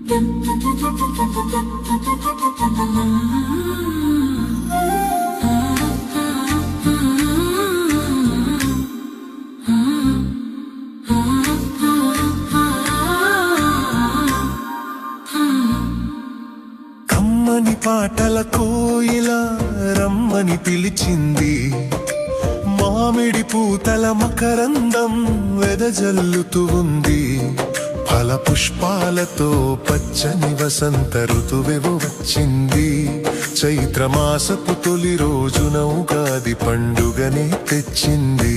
కమ్మని పాటల కోయిల రమ్మని పిలిచింది, మామిడి పూతల మకరందం వెదజల్లుతూ ఉంది. ఫల పుష్పాలతో పచ్చని వసంత ఋతువెవు వచ్చింది. చైత్రమాసపు తొలి రోజున ఉగాది పండుగనే తెచ్చింది.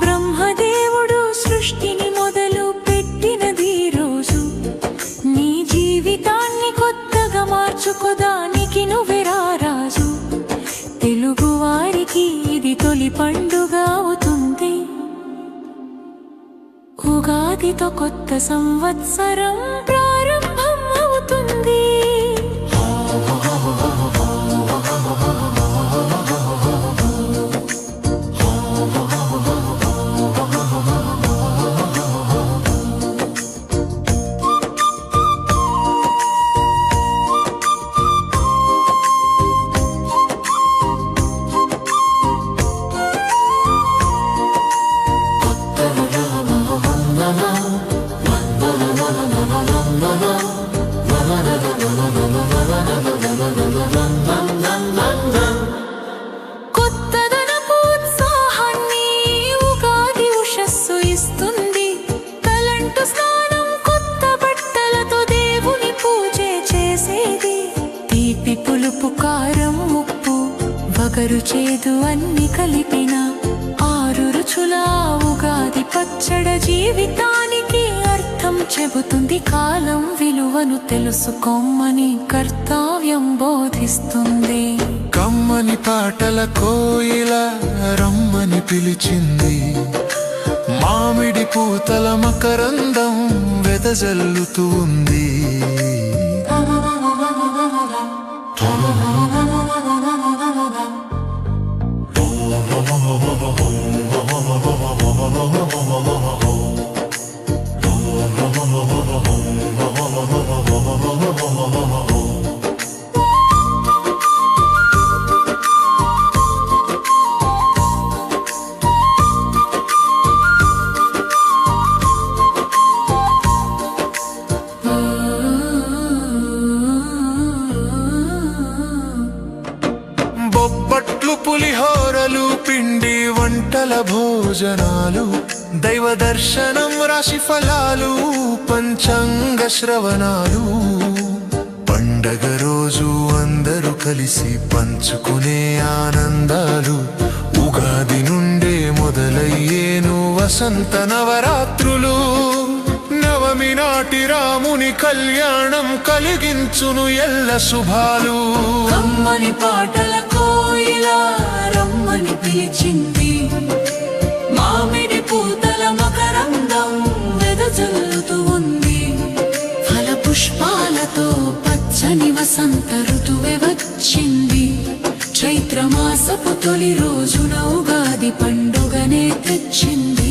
బ్రహ్మదేవుడు సృష్టిని మొదలు పెట్టినది రోజు, నీ జీవితాన్ని కొత్తగా మార్చుకోదానికి నువ్వెరా రాజు. తెలుగు వారికి ఇది తొలి పండుగ అవుతుంది, ఉగాదితో కొత్త సంవత్సరం ప్రారంభం అవుతుంది. కొత్తదనపు ఉత్సాహాన్ని ఉగాది ఉషస్సు ఇస్తుంది. తలంటు స్నానం, కొత్త బట్టలతో దేవుని పూజే చేసేది. తీపి పులుపు కారం ఉప్పు వగరు చేదు అన్ని కలిపిన 6 రుచుల ఉగాది పచ్చడ జీవితానికి అర్థం చెబుతుంది. కాలం విలువను తెలుసుకోమని కర్తవ్యం బోధిస్తుంది. కమ్మని పాటల కోయిల రమ్మని పిలిచింది, మామిడి పూతల మకరందం వెదజల్లుతూ ఉంది. బొబ్బట్లు, పులిహోరలు, పిండి వంటల భోజనాలు, దైవ దర్శనం, రాశి ఫలాలు, పంచాంగ శ్రవణాలు. పండగ రోజు అందరూ కలిసి పంచుకునే ఆనందాలు. ఉగాది నుండే మొదలయ్యేను వసంత నవరాత్రులు. నవమి నాటి రాముని కళ్యాణం కలిగించును ఎల్ల శుభాలు. కమ్మని పాటల కోయిల రమ్మని పిలిచింది, మామిడి పూతల మకరందం వెదజల్లుతూ ఉంది. ఫల పుష్పాలతో పచ్చని వసంత ఋతువే వచ్చింది. చైత్రమాసపు తొలి రోజున ఉగాది పండుగనే తెచ్చింది.